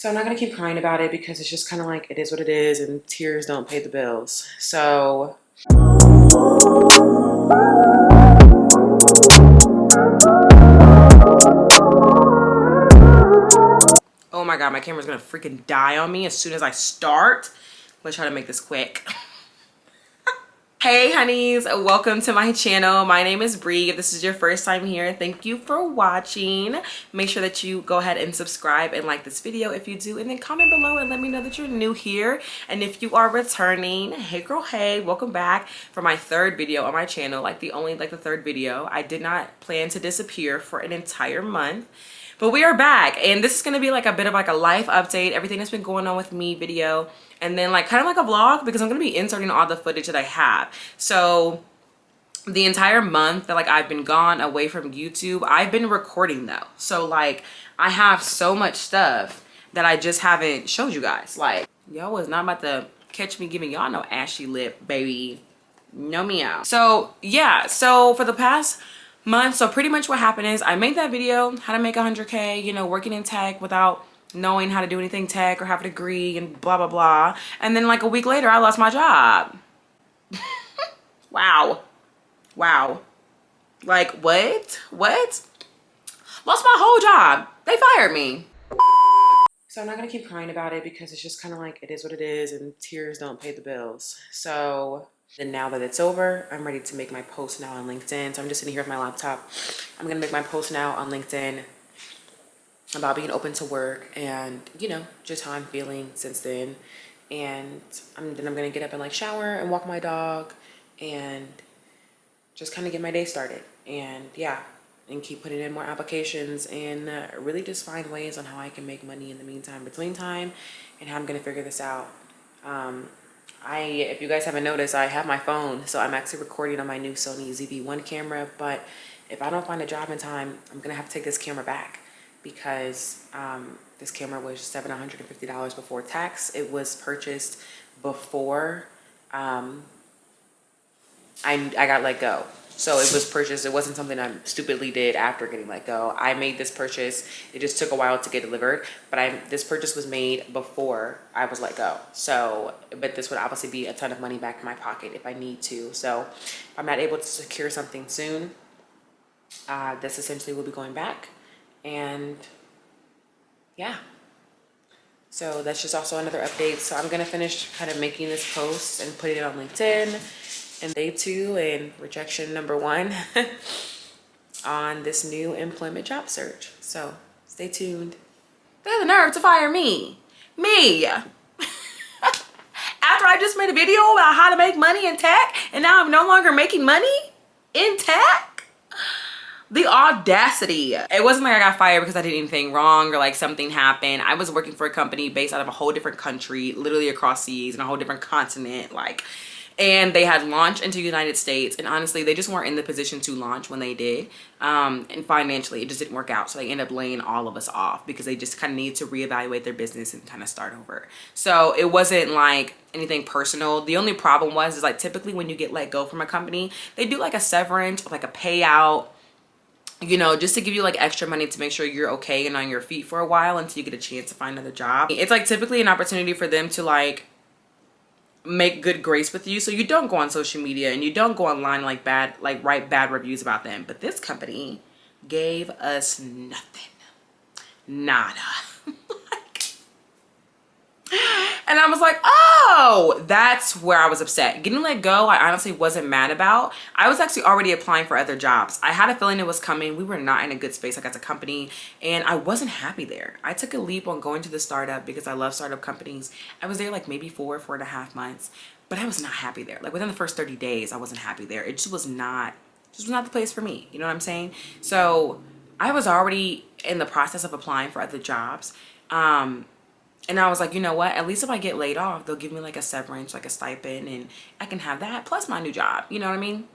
So I'm not gonna keep crying about it because it's just kind of like it is what it is, and tears don't pay the bills. So oh my god, my camera's gonna freaking die on me as soon as I start. Let's try to make this quick. Hey honeys, welcome to my channel. My name is Bree. If this is your first time here, thank you for watching. Make sure that you go ahead and subscribe and like this video if you do, and then comment below and let me know that you're new here. And if you are returning, hey girl, hey, welcome back for my third video on my channel. The third video. I did not plan to disappear for an entire month, but we are back, and this is going to be like a bit of like a life update, everything that's been going on with me video, and then like kind of like a vlog because I'm going to be inserting all the footage that I have. So the entire month that like I've been gone away from YouTube, I've been recording though. So like I have so much stuff that I just haven't showed you guys. Like y'all was not about to catch me giving y'all no ashy lip, baby. No meow. So yeah, so for the past month, so pretty much what happened is I made that video how to make 100K, you know, working in tech without knowing how to do anything tech or have a degree and blah blah blah. And then like a week later I lost my job. Wow. Like what lost my whole job. They fired me. So I'm not gonna keep crying about it because it's just kind of like it is what it is, and tears don't pay the bills. So then now that it's over, I'm ready to make my post now on LinkedIn. So I'm just sitting here with my laptop. I'm gonna make my post now on LinkedIn about being open to work and, you know, just how I'm feeling since then. And then I'm gonna get up and like shower and walk my dog and just kind of get my day started. And yeah, and keep putting in more applications and really just find ways on how I can make money in the meantime, between time, and how I'm gonna figure this out. If you guys haven't noticed, I have my phone, so I'm actually recording on my new Sony ZV-1 camera, but if I don't find a job in time, I'm gonna have to take this camera back because this camera was $750 before tax. It was purchased before I got let go. So it was purchased, it wasn't something I stupidly did after getting let go. I made this purchase, it just took a while to get delivered, but this purchase was made before I was let go. So, but this would obviously be a ton of money back in my pocket if I need to. So if I'm not able to secure something soon, this essentially will be going back. And yeah. So that's just also another update. So I'm gonna finish kind of making this post and putting it on LinkedIn. And day 2 and rejection number 1 on this new employment job search. So stay tuned. They have the nerve to fire me. Me. After I just made a video about how to make money in tech and now I'm no longer making money in tech. The audacity. It wasn't like I got fired because I did anything wrong or like something happened. I was working for a company based out of a whole different country, literally across seas and a whole different continent. And they had launched into the United States, and honestly they just weren't in the position to launch when they did, and financially it just didn't work out, so they ended up laying all of us off because they just kind of needed to reevaluate their business and kind of start over. So it wasn't like anything personal. The only problem is like typically when you get let go from a company, they do like a severance or like a payout, you know, just to give you like extra money to make sure you're okay and on your feet for a while until you get a chance to find another job. It's like typically an opportunity for them to like make good grace with you, so you don't go on social media and you don't go online like write bad reviews about them. But this company gave us nothing, nada. And I was like, oh, that's where I was upset. Getting let go, I honestly wasn't mad about. I was actually already applying for other jobs. I had a feeling it was coming. We were not in a good space like as a company, and I wasn't happy there. I took a leap on going to the startup because I love startup companies. I was there like maybe 4.5 months, but I was not happy there. Like within the first 30 days, I wasn't happy there. It just was not the place for me. You know what I'm saying? So I was already in the process of applying for other jobs. And I was like, you know what? At least if I get laid off, they'll give me like a severance, like a stipend, and I can have that plus my new job. You know what I mean?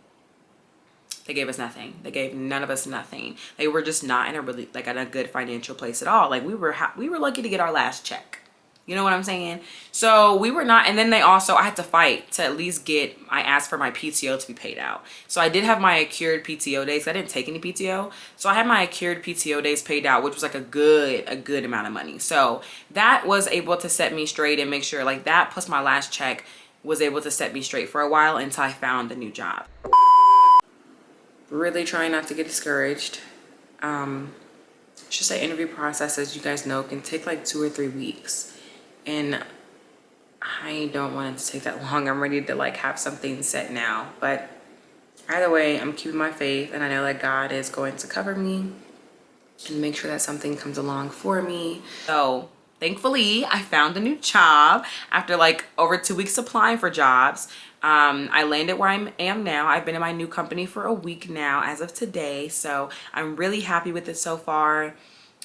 They gave us nothing. They gave none of us nothing. They were just not in a really like in a good financial place at all. Like we were lucky to get our last check. You know what I'm saying? So we were not, and then they also, I had to fight to at least get, I asked for my PTO to be paid out. So I did have my accrued PTO days. I didn't take any PTO. So I had my accrued PTO days paid out, which was like a good amount of money. So that was able to set me straight and make sure like that plus my last check was able to set me straight for a while until I found a new job. Really trying not to get discouraged. It's just that interview process, as you guys know, can take like 2 or 3 weeks. And I don't want it to take that long. I'm ready to like have something set now. But either way, I'm keeping my faith and I know that God is going to cover me and make sure that something comes along for me. So thankfully, I found a new job after like over 2 weeks applying for jobs. I landed where I am now. I've been in my new company for a week now as of today. So I'm really happy with it so far.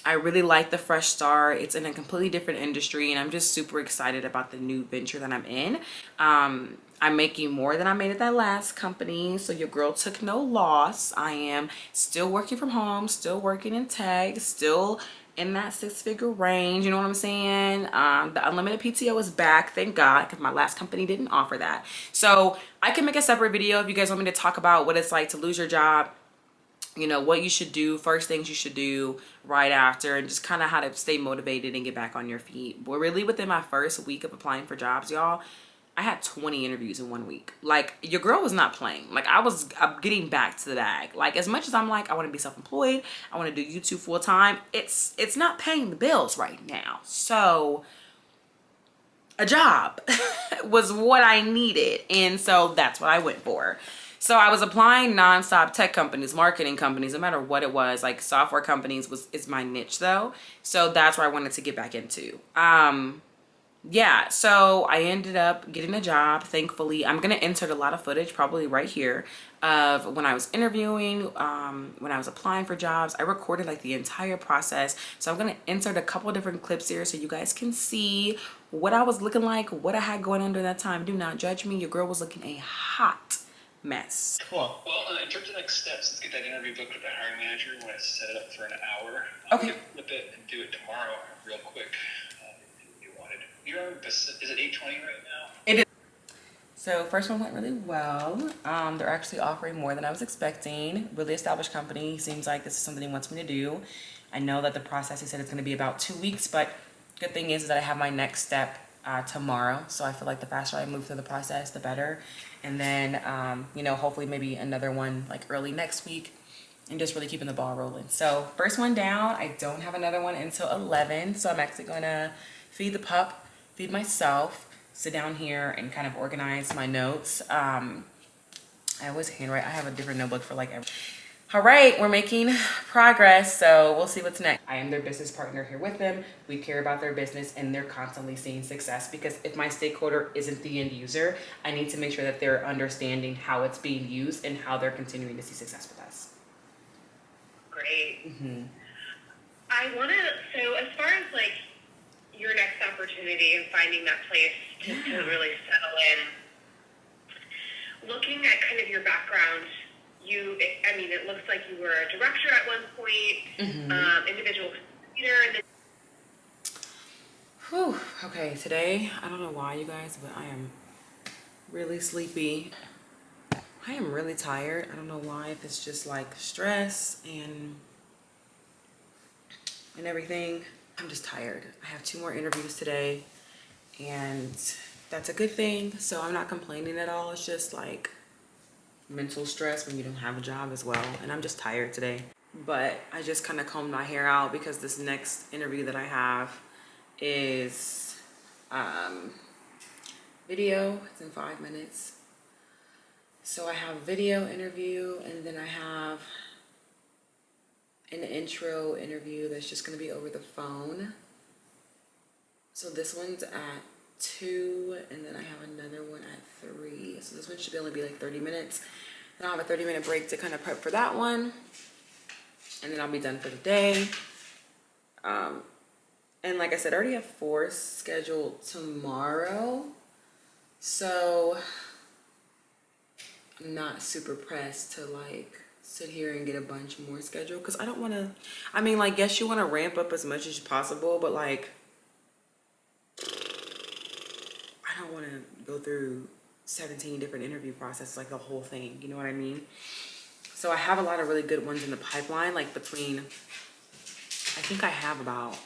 I really like the fresh start. It's in a completely different industry and I'm just super excited about the new venture that I'm in. I'm making more than I made at that last company. So your girl took no loss. I am still working from home, still working in tech, still in that 6-figure range. You know what I'm saying? The unlimited PTO is back, thank God, because my last company didn't offer that. So I can make a separate video if you guys want me to talk about what it's like to lose your job, you know, what you should do, first things you should do right after, and just kind of how to stay motivated and get back on your feet. But really within my first week of applying for jobs, y'all, I had 20 interviews in 1 week. Like, your girl was not playing. Like, I'm getting back to the bag. Like, as much as I'm like, I want to be self-employed, I want to do YouTube full time, it's not paying the bills right now. So a job was what I needed. And so that's what I went for. So I was applying nonstop, tech companies, marketing companies, no matter what it was. Like software companies is my niche though. So that's where I wanted to get back into. Yeah, so I ended up getting a job, thankfully. I'm gonna insert a lot of footage, probably right here, of when I was interviewing, when I was applying for jobs. I recorded like the entire process. So I'm gonna insert a couple different clips here so you guys can see what I was looking like, what I had going on during that time. Do not judge me. Your girl was looking a hot mess. Cool. Well, in terms of next steps, let's get that interview booked with the hiring manager. We want to set it up for an hour. Okay. We can flip it and do it tomorrow real quick if you wanted. You're on, is it 8:20 right now? It is. So first one went really well. They're actually offering more than I was expecting. Really established company. Seems like this is something he wants me to do. I know that the process, he said it's going to be about 2 weeks, but good thing is that I have my next step tomorrow. So I feel like the faster I move through the process, the better. And then, you know, hopefully maybe another one like early next week and just really keeping the ball rolling. So first one down, I don't have another one until 11. So I'm actually going to feed the pup, feed myself, sit down here and kind of organize my notes. I always handwrite. I have a different notebook for like every. All right, we're making progress, so we'll see what's next. I am their business partner here with them. We care about their business and they're constantly seeing success, because if my stakeholder isn't the end user, I need to make sure that they're understanding how it's being used and how they're continuing to see success with us. Great. I want to, so as far as like your next opportunity and finding that place to really settle in, looking at kind of your background, it looks like you were a director at one point, individual contributor, and then. Whew. Okay, today, I don't know why, you guys, but I am really sleepy. I am really tired. I don't know why, if it's just like stress and everything. I'm just tired. I have 2 more interviews today, and that's a good thing. So I'm not complaining at all. It's just like mental stress when you don't have a job as well. And I'm just tired today. But I just kind of combed my hair out because this next interview that I have is video. It's in 5 minutes. So I have a video interview, and then I have an intro interview that's just going to be over the phone. So this one's at 2, and then I have another one at 3. So this one should only be like 30 minutes. Then I'll have a 30-minute break to kind of prep for that one. And then I'll be done for the day. And like I said, I already have 4 scheduled tomorrow. So I'm not super pressed to like sit here and get a bunch more scheduled, because I don't want to, I mean, like, yes, you want to ramp up as much as possible, but like want to go through 17 different interview processes, like the whole thing, you know what I mean? So I have a lot of really good ones in the pipeline, like between, I think I have about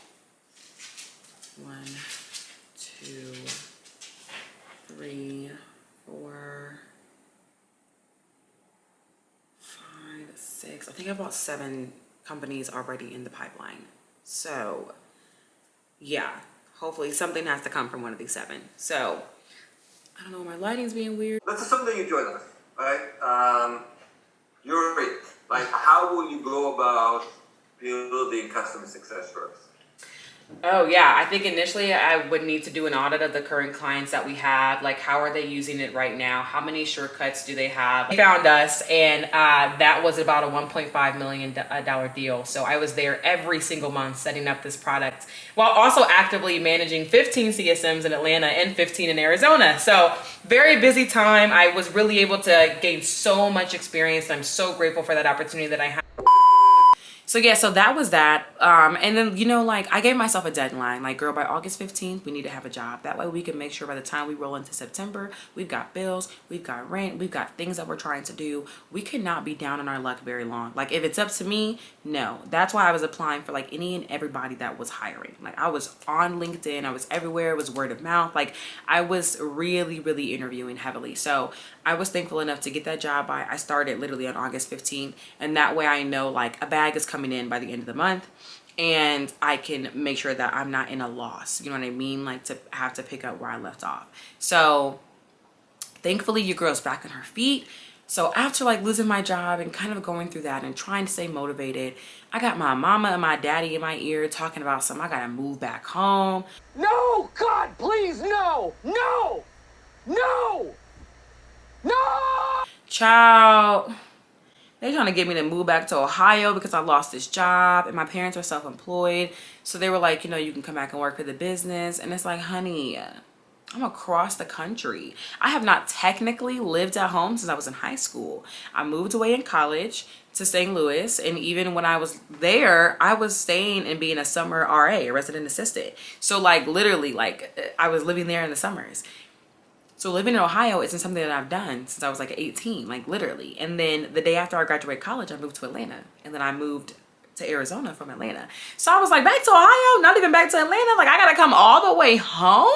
1, 2, 3, 4, 5, 6. I think I have about 7 companies already in the pipeline. So yeah, hopefully something has to come from one of these 7. So I don't know, my lighting's being weird. Let's assume that you join us, right? You're it. Like, how will you go about building customer success first? Oh yeah, I think initially I would need to do an audit of the current clients that we have. Like, how are they using it right now? How many shortcuts do they have? They found us, and that was about a $1.5 million deal. So I was there every single month setting up this product while also actively managing 15 CSMs in Atlanta and 15 in Arizona. So very busy time. I was really able to gain so much experience. I'm so grateful for that opportunity that I had. So yeah, so that was that. And then, you know, like I gave myself a deadline, like, girl, by August 15th, we need to have a job. That way we can make sure by the time we roll into September, we've got bills, we've got rent, we've got things that we're trying to do. We cannot be down on our luck very long. Like, if it's up to me, no. That's why I was applying for like any and everybody that was hiring. Like, I was on LinkedIn, I was everywhere, it was word of mouth. Like, I was really, really interviewing heavily. So I was thankful enough to get that job. I started literally on August 15th. And that way I know like a bag is coming in by the end of the month, and I can make sure that I'm not in a loss. You know what I mean? Like, to have to pick up where I left off. So thankfully your girl's back on her feet. So after like losing my job and kind of going through that and trying to stay motivated, I got my mama and my daddy in my ear talking about something. I gotta move back home. No, God, please, no, no, no, no. Child, they trying to get me to move back to Ohio because I lost this job, and my parents are self-employed. So they were like, you know, you can come back and work for the business. And it's like, honey, I'm across the country. I have not technically lived at home since I was in high school. I moved away in college to St. Louis, and even when I was there, I was staying and being a summer RA, a resident assistant. So like literally, like I was living there in the summers. So living in Ohio isn't something that I've done since I was like 18, like literally. And then the day after I graduated college, I moved to Atlanta, and then I moved to Arizona from Atlanta. So I was like, back to Ohio, not even back to Atlanta. Like, I gotta come all the way home.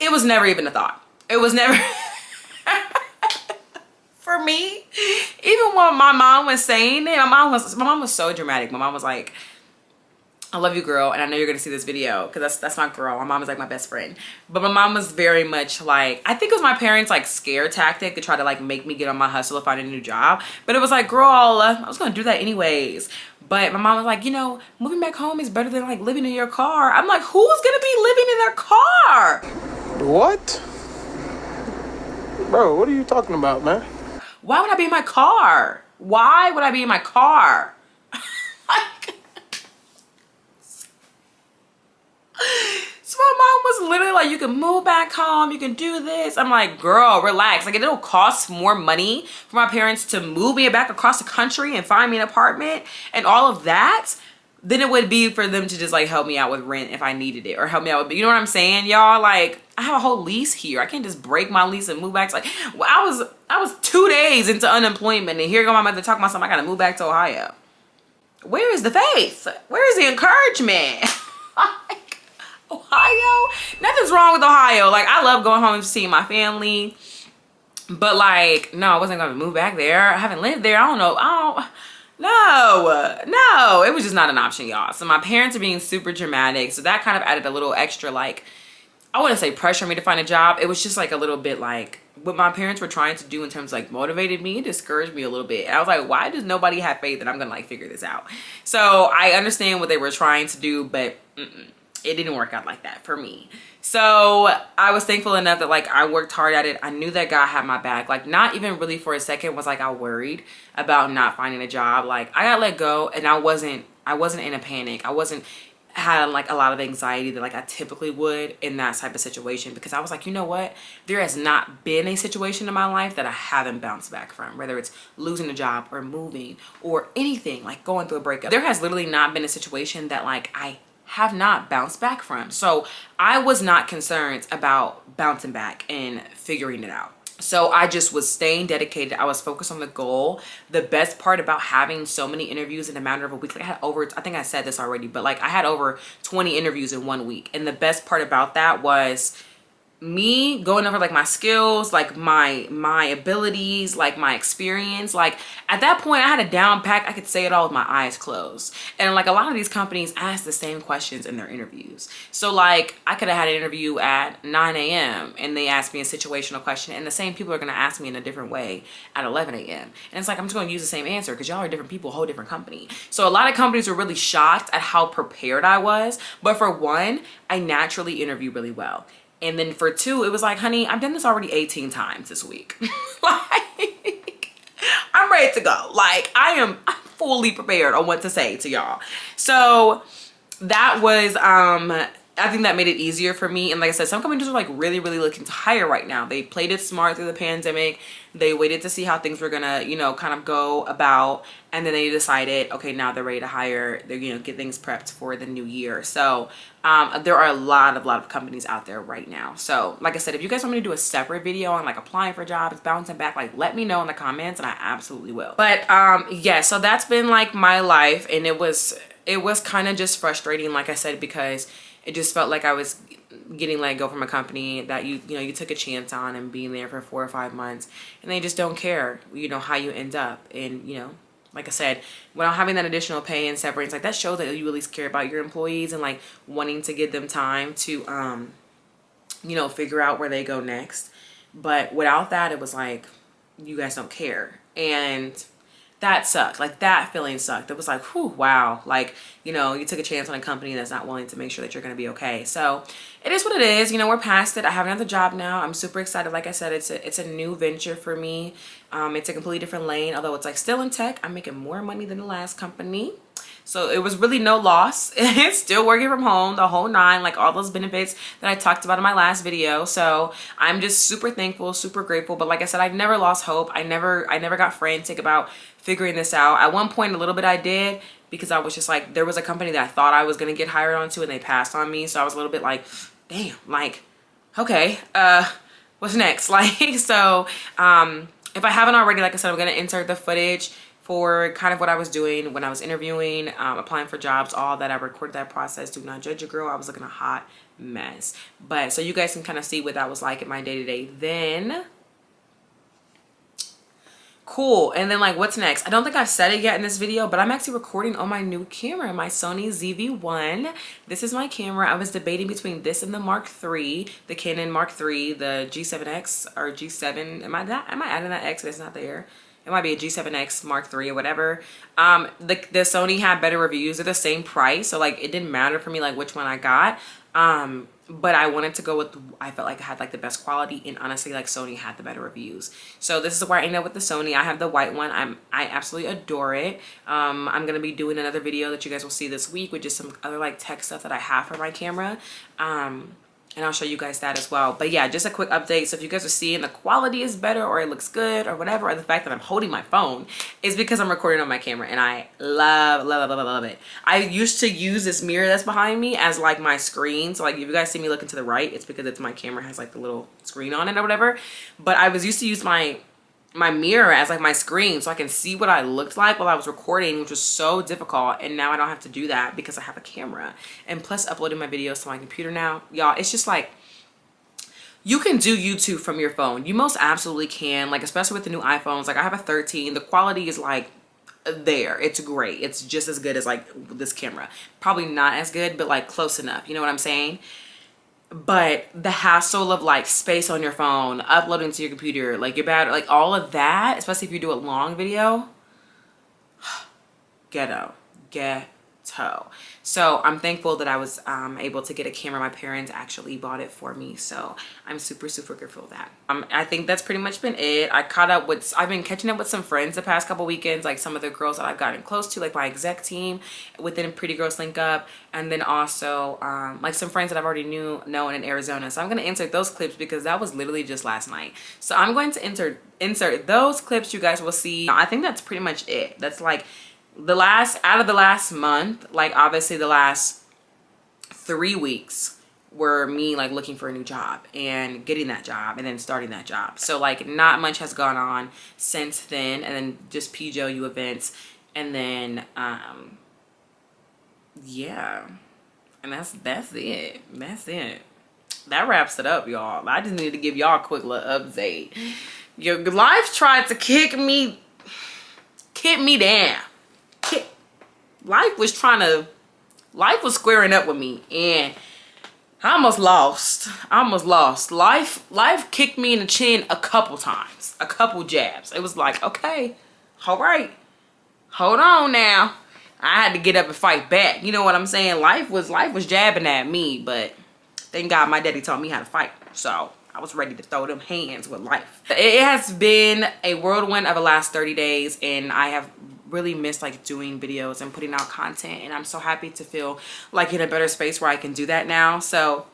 It was never even a thought. It was never for me. Even when my mom was saying it, my mom was so dramatic. My mom was like, I love you, girl, and I know you're gonna see this video because that's my girl. My mom is like my best friend. But my mom was very much like, I think it was my parents' like scare tactic to try to like make me get on my hustle to find a new job. But it was like, girl, I was gonna do that anyways. But my mom was like, you know, moving back home is better than like living in your car. I'm like, who's gonna be living in their car? What? Bro, what are you talking about, man? Why would I be in my car? Why would I be in my car? So my mom was literally like, you can move back home, you can do this. I'm like, girl, relax. Like, it'll cost more money for my parents to move me back across the country and find me an apartment and all of that than it would be for them to just like help me out with rent if I needed it, or help me out with, you know what I'm saying, y'all? Like, I have a whole lease here. I can't just break my lease and move back to, like, well, I was 2 days into unemployment, and here go my mother talking about something. I gotta move back to Ohio. Where is the faith? Where is the encouragement? Like, Ohio? Nothing's wrong with Ohio. Like, I love going home and seeing my family, but like, no, I wasn't gonna move back there. I haven't lived there. I don't know. No, it was just not an option, y'all. So my parents are being super dramatic, so that kind of added a little extra, like, I wouldn't say pressure on me to find a job. It was just like a little bit like what my parents were trying to do in terms of like motivated me, it discouraged me a little bit. And I was like, why does nobody have faith that I'm gonna like figure this out? So I understand what they were trying to do, but it didn't work out like that for me. So I was thankful enough that like I worked hard at it. I knew that God had my back. Like, not even really for a second was like I worried about not finding a job. Like, I got let go, and I wasn't in a panic. I wasn't had like a lot of anxiety that like I typically would in that type of situation, because I was like, you know what? There has not been a situation in my life that I haven't bounced back from, whether it's losing a job or moving or anything, like going through a breakup. There has literally not been a situation that like I have not bounced back from. So I was not concerned about bouncing back and figuring it out. So I just was staying dedicated. I was focused on the goal. The best part about having so many interviews in a matter of a week, like I had over, I think I said this already, but like I had over 20 interviews in 1 week. And the best part about that was me going over like my skills, like my abilities, like my experience. Like at that point I had a down pack. I could say it all with my eyes closed. And like a lot of these companies ask the same questions in their interviews. So like I could have had an interview at 9 a.m. and they asked me a situational question, and the same people are going to ask me in a different way at 11 a.m. And it's like, I'm just going to use the same answer because y'all are different people, a whole different company. So a lot of companies were really shocked at how prepared I was. But for one, I naturally interview really well. And then for two, it was like, honey, I've done this already 18 times this week. Like, I'm ready to go. Like, I'm fully prepared on what to say to y'all. So that was, I think that made it easier for me. And like I said, some companies are like really, really looking to hire right now. They played it smart through the pandemic. They waited to see how things were gonna, you know, kind of go about. And then they decided, okay, now they're ready to hire. They're, you know, get things prepped for the new year. So there are a lot of companies out there right now. So like I said, if you guys want me to do a separate video on like applying for jobs, bouncing back, like let me know in the comments and I absolutely will. But yeah, so that's been like my life. And it was kind of just frustrating, like I said, because it just felt like I was getting let go from a company that you know you took a chance on and being there for 4 or 5 months, and they just don't care, you know, how you end up. And you know, like I said, without having that additional pay and severance, like that shows that you at least care about your employees and like wanting to give them time to you know, figure out where they go next. But without that, it was like, you guys don't care. And that sucked. Like that feeling sucked. It was like, whew, wow. Like, you know, you took a chance on a company that's not willing to make sure that you're going to be okay. So it is what it is. You know, we're past it. I have another job now. I'm super excited. Like I said, it's a new venture for me. It's a completely different lane, although it's like still in tech. I'm making more money than the last company. So it was really no loss. It's still working from home, the whole 9, like all those benefits that I talked about in my last video. So I'm just super thankful, super grateful. But like I said, I never lost hope. I never got frantic about figuring this out. At one point, a little bit I did, because I was just like, there was a company that I thought I was going to get hired onto and they passed on me. So I was a little bit like, damn, like, okay, what's next? Like, so if I haven't already, like I said, I'm going to insert the footage for kind of what I was doing when I was interviewing, applying for jobs, all that. I recorded that process. Do not judge a girl. I was looking a hot mess. But so you guys can kind of see what that was like in my day-to-day then. Cool. And then like, what's next? I don't think I've said it yet in this video, but I'm actually recording on my new camera, my Sony ZV-1. This is my camera. I was debating between this and the Mark III, the Canon Mark III, the G7X or G7. Am I adding that X that's not there? It might be a G7X Mark III or whatever. The Sony had better reviews. They're the same price. So like, it didn't matter for me like which one I got. But I wanted to go with, I felt like I had like the best quality, and honestly like Sony had the better reviews. So this is where I ended up with the Sony. I have the white one. I absolutely adore it. I'm going to be doing another video that you guys will see this week with just some other like tech stuff that I have for my camera. And I'll show you guys that as well. But yeah, just a quick update. So if you guys are seeing the quality is better or it looks good or whatever, or the fact that I'm holding my phone, is because I'm recording on my camera, and I love it. I used to use this mirror that's behind me as like my screen. So like if you guys see me looking to the right, it's because it's my camera has like the little screen on it or whatever. But I was used to use my mirror as like my screen so I can see what I looked like while I was recording, which was so difficult. And now I don't have to do that because I have a camera, and plus uploading my videos to my computer now. Y'all, it's just like, you can do YouTube from your phone. You most absolutely can, like especially with the new iPhones. Like I have a 13. The quality is like there. It's great. It's just as good as like this camera. Probably not as good, but like close enough. You know what I'm saying? But the hassle of like space on your phone, uploading to your computer, like your battery, like all of that, especially if you do a long video, ghetto. So I'm thankful that I was able to get a camera. My parents actually bought it for me, so I'm super grateful for that. I think that's pretty much been it. I've been catching up with some friends the past couple weekends, like some of the girls that I've gotten close to, like my exec team within Pretty Girls Link Up, and then also like some friends that I've already known in Arizona. So I'm going to insert those clips because that was literally just last night. So I'm going to insert those clips. You guys will see. I think that's pretty much it. That's like out of the last month, like obviously the last 3 weeks were me like looking for a new job and getting that job and then starting that job. So like not much has gone on since then, and then just PJU events, and then yeah, and that's it. That wraps it up, y'all. I just need to give y'all a quick little update. Your life tried to kick me down. Life was squaring up with me, and I almost lost. Life kicked me in the chin a couple times, a couple jabs. It was like, okay, all right, hold on now. I had to get up and fight back. You know what I'm saying? Life was jabbing at me, but thank God my daddy taught me how to fight. So I was ready to throw them hands with life. It has been a whirlwind of the last 30 days, and I have really missed like doing videos and putting out content, and I'm so happy to feel like in a better space where I can do that now. So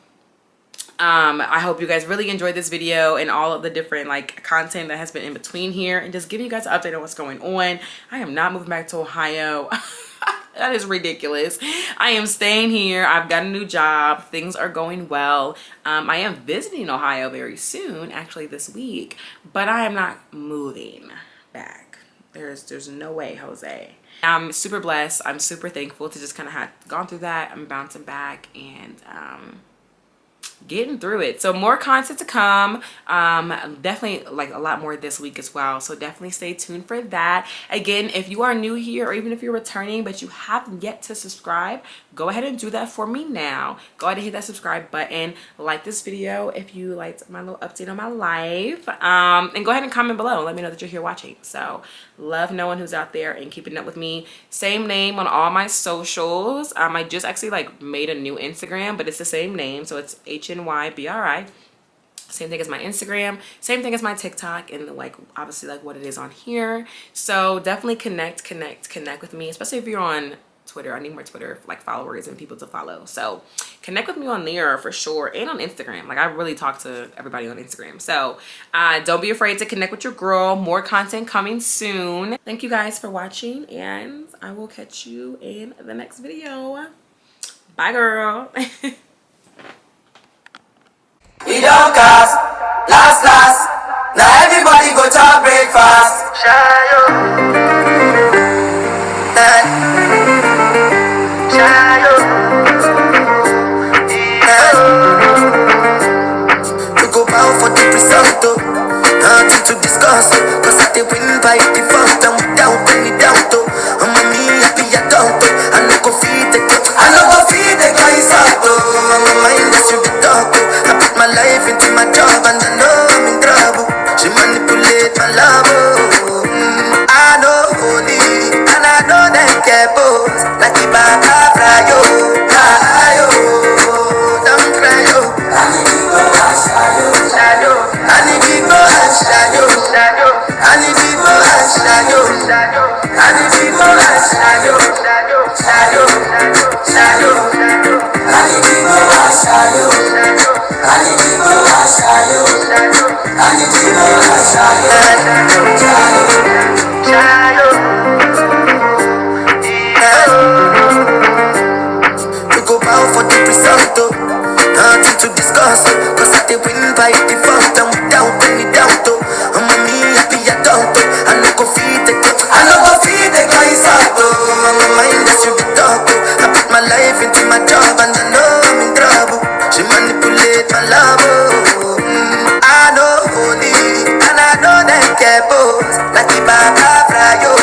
I hope you guys really enjoyed this video and all of the different like content that has been in between here, and just giving you guys an update on what's going on. I am not moving back to Ohio. That is ridiculous. I am staying here. I've got a new job. Things are going well. I am visiting Ohio very soon, actually this week, but I am not moving back. There's no way, Jose. I'm super blessed. I'm super thankful to just kind of have gone through that. I'm bouncing back and getting through it. So more content to come. Definitely like a lot more this week as well, so definitely stay tuned for that. Again, if you are new here, or even if you're returning but you haven't yet to subscribe, go ahead and do that for me now. Go ahead and hit that subscribe button, like this video if you liked my little update on my life, and go ahead and comment below and let me know that you're here watching. So love knowing who's out there and keeping up with me. Same name on all my socials. I just actually like made a new Instagram, but it's the same name, so it's HNYBRI. Same thing as my Instagram, same thing as my TikTok, and like obviously like what it is on here. So definitely connect with me, especially if you're on Twitter. I need more Twitter like followers and people to follow. So connect with me on there for sure, and on Instagram. Like I really talk to everybody on Instagram. So don't be afraid to connect with your girl. More content coming soon. Thank you guys for watching, and I will catch you in the next video. Bye, girl. We don't cast, last. Now everybody go to breakfast. Shayo. We go bow for the result, nothing to discuss, cause I they win by default, and without any doubt, I'm a me happy adult, I no go feed the guys out, I'm a mind that you be talk, I put my life into my job, and I know I'm in trouble, she manipulate my love, I know holy, and I know that care both, like the back of Rayo, don't cry, we go bow for the result, nothing to discuss, cause I they win by default, and without any doubt, I'm a me happy adult, I no go feed the guys out, I'm a mind that you be talk, I put my life into my job, and I know I'm in trouble, she manipulate my love, I know holy, and I know that care both, like the back of Rayo.